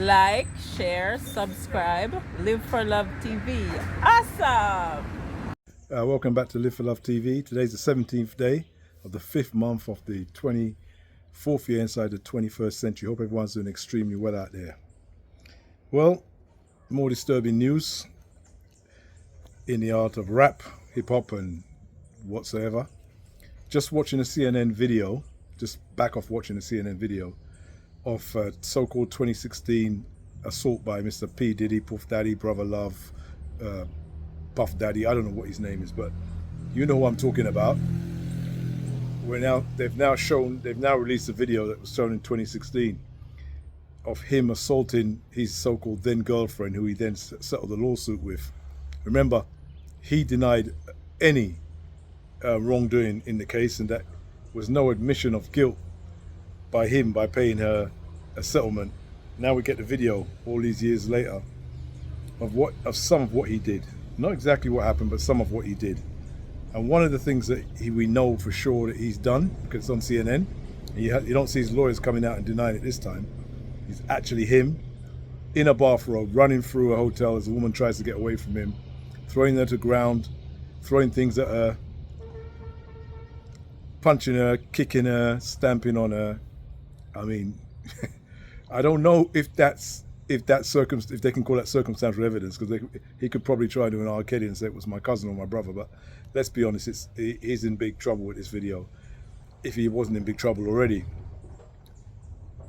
Like, share, subscribe. Live for Love TV. Awesome! Welcome back to Live for Love TV. Today's the 17th day of the 5th month of the 24th year inside the 21st century. Hope everyone's doing extremely well out there. Well, more disturbing news in the art of rap, hip hop, and whatsoever. Just watching a CNN video, just back off watching a CNN video of so-called 2016 assault by Mr. P.diddy, Puff Daddy, Brother Love, Puff Daddy, I don't know what his name is, but you know who I'm talking about. They've now released a video that was shown in 2016 of him assaulting his so-called then girlfriend, who he then settled a lawsuit with. Remember, he denied any wrongdoing in the case, and that was no admission of guilt by him by paying her a settlement. Now we get the video all these years later of some of what he did. Not exactly what happened, but some of what he did. And one of the things that we know for sure that he's done, because it's on CNN, you don't see his lawyers coming out and denying it this time. It's actually him in a bathrobe running through a hotel as a woman tries to get away from him, throwing her to the ground, throwing things at her, punching her, kicking her, stamping on her. I mean, I don't know if they can call that circumstantial evidence, because he could probably try to do an R. Kelly and say it was my cousin or my brother. But let's be honest, he's in big trouble with this video, if he wasn't in big trouble already.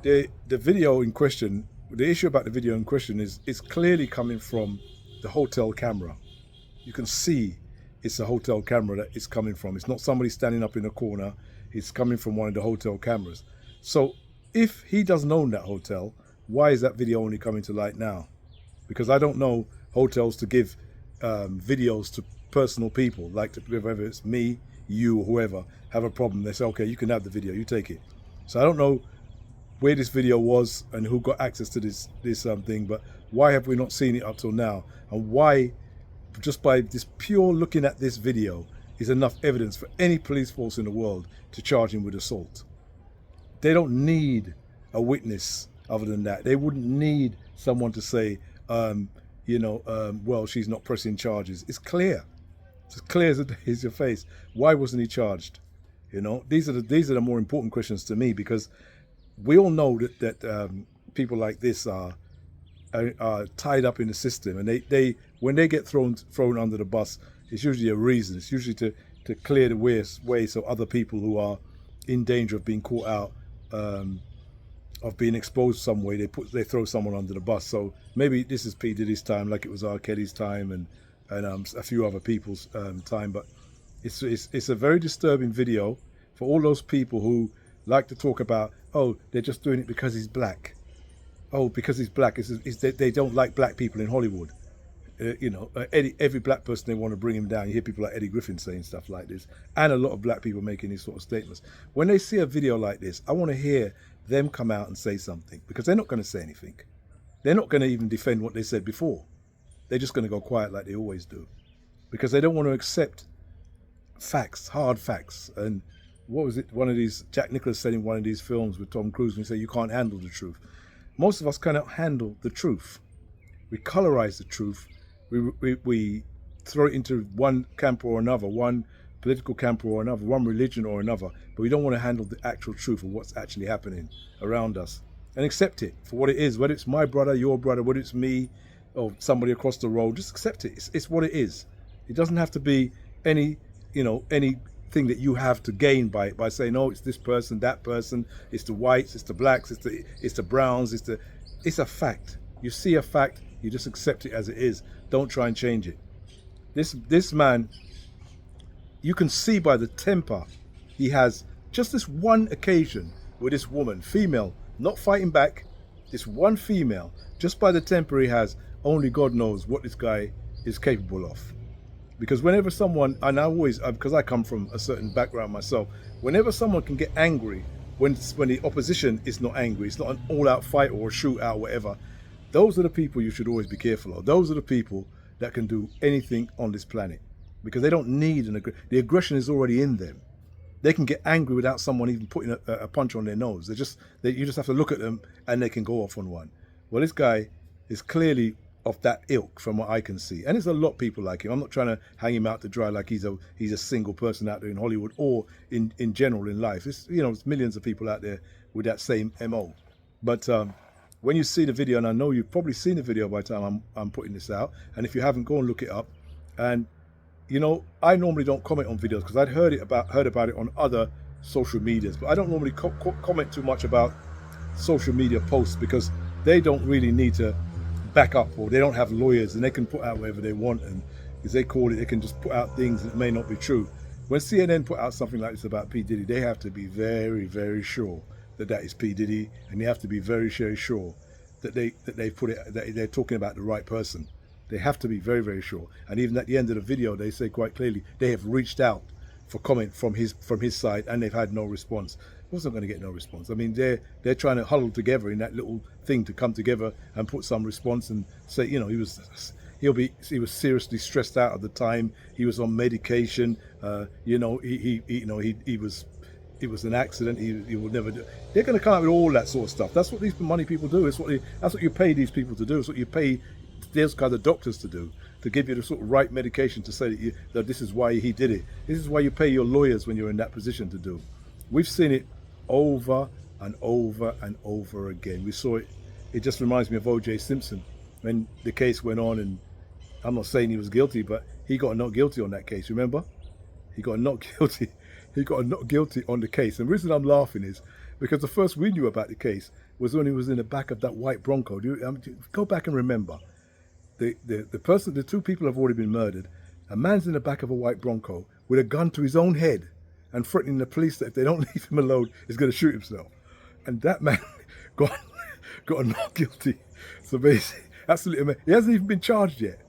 The video in question, the issue about the video in question is it's clearly coming from the hotel camera. You can see it's a hotel camera that it's coming from. It's not somebody standing up in a corner. It's coming from one of the hotel cameras. So if he doesn't own that hotel, why is that video only coming to light now? Because I don't know hotels to give videos to personal people, like whether it's me, you, or whoever have a problem. They say, okay, you can have the video, you take it. So I don't know where this video was and who got access to this thing, but why have we not seen it up till now? And why, just by this pure looking at this video, is enough evidence for any police force in the world to charge him with assault? They don't need a witness other than that. They wouldn't need someone to say, well, she's not pressing charges. It's clear. It's as clear as your face. Why wasn't he charged? You know, these are the more important questions to me, because we all know that people like this are tied up in the system, and they when they get thrown under the bus, it's usually a reason. It's usually to clear the way so other people who are in danger of being caught out, of being exposed some way, they throw someone under the bus. So maybe this is P. Diddy's time, like it was R. Kelly's time and a few other people's time. But it's a very disturbing video for all those people who like to talk about, oh, they're just doing it because he's black. Oh, because he's black. They don't like black people in Hollywood. Every black person, they want to bring him down. You hear people like Eddie Griffin saying stuff like this, and a lot of black people making these sort of statements. When they see a video like this, I want to hear them come out and say something, because they're not going to say anything. They're not going to even defend what they said before. They're just going to go quiet like they always do, because they don't want to accept facts, hard facts. And what was it? Jack Nicholson said in one of these films with Tom Cruise, when he said, you can't handle the truth. Most of us cannot handle the truth. We colorize the truth. We throw it into one camp or another, one political camp or another, one religion or another, but we don't want to handle the actual truth of what's actually happening around us and accept it for what it is. Whether it's my brother, your brother, whether it's me or somebody across the road, just accept it. It's what it is. It doesn't have to be anything that you have to gain by it, by saying, oh, it's this person, that person, it's the whites, it's the blacks, it's the browns, it's a fact. You see a fact, you just accept it as it is. Don't try and change it. This man, you can see by the temper he has, just this one occasion with this woman, female, not fighting back, this one female, just by the temper he has, only God knows what this guy is capable of. Because whenever someone, and I always, because I come from a certain background myself, whenever someone can get angry, when the opposition is not angry, it's not an all-out fight or a shootout or whatever, those are the people you should always be careful of. Those are the people that can do anything on this planet, because they don't need the aggression is already in them. They can get angry without someone even putting a punch on their nose. You just have to look at them and they can go off on one. Well, this guy is clearly of that ilk from what I can see. And there's a lot of people like him. I'm not trying to hang him out to dry like he's a single person out there in Hollywood or in general in life. It's, you know, there's millions of people out there with that same MO. But when you see the video, and I know you've probably seen the video by the time I'm putting this out, and if you haven't, go and look it up. And you know, I normally don't comment on videos because I'd heard about it on other social medias, but I don't normally comment too much about social media posts because they don't really need to back up, or they don't have lawyers and they can put out whatever they want, and as they call it, they can just put out things that may not be true. When CNN put out something like this about P. Diddy, they have to be very, very sure that that is P. Diddy, and they have to be very, very sure that they put it, that they're talking about the right person. They have to be very, very sure. And even at the end of the video, they say quite clearly they have reached out for comment from his side, and they've had no response. Wasn't going to get no response. I mean, they're trying to huddle together in that little thing to come together and put some response and say, you know, he was seriously stressed out at the time. He was on medication. You know, it was an accident. He will never do. They're going to come up with all that sort of stuff. That's what these money people do. That's what you pay these people to do. It's what you pay those kind of doctors to do, to give you the sort of right medication to say that this is why he did it. This is why you pay your lawyers when you're in that position to do. We've seen it over and over and over again. We saw it. It just reminds me of O.J. Simpson when the case went on, and I'm not saying he was guilty, but he got not guilty on that case. Remember, he got not guilty. He got not guilty on the case. And the reason I'm laughing is because the first we knew about the case was when he was in the back of that white Bronco. Go back and remember. The two people have already been murdered. A man's in the back of a white Bronco with a gun to his own head and threatening the police that if they don't leave him alone, he's going to shoot himself. And that man got not guilty. So basically, absolutely amazing. He hasn't even been charged yet.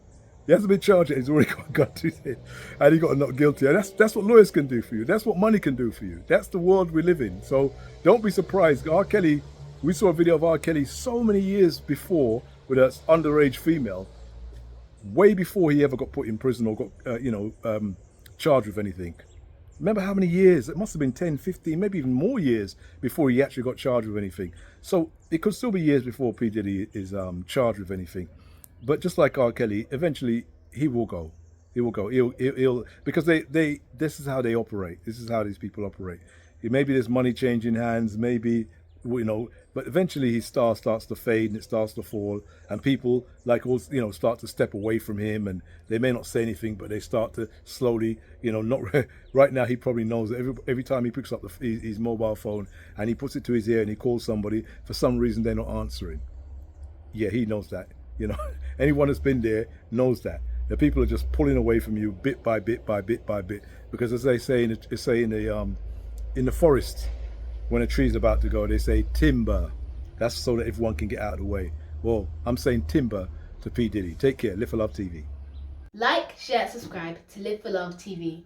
He hasn't been charged yet. He's already got a gun to his head, and he got not guilty. And that's what lawyers can do for you. That's what money can do for you. That's the world we live in. So don't be surprised. R. Kelly, we saw a video of R. Kelly so many years before with an underage female, way before he ever got put in prison or got charged with anything. Remember how many years? It must have been 10, 15, maybe even more years before he actually got charged with anything. So it could still be years before P. Diddy is charged with anything. But just like R. Kelly, eventually he will go. He will go. He'll because this is how they operate. This is how these people operate. Maybe there's money changing hands. Maybe, you know, but eventually his star starts to fade and it starts to fall, and people start to step away from him, and they may not say anything, but they start to slowly, not right now. He probably knows that every time he picks up his mobile phone and he puts it to his ear and he calls somebody, for some reason they're not answering. Yeah, he knows that. Anyone that's been there knows that. The people are just pulling away from you bit by bit by bit by bit, because as they say in the forest, when a tree's about to go, they say timber. That's so that everyone can get out of the way. Well, I'm saying timber to P. Diddy. Take care. Live for Love TV. Like, share, subscribe to Live for Love TV.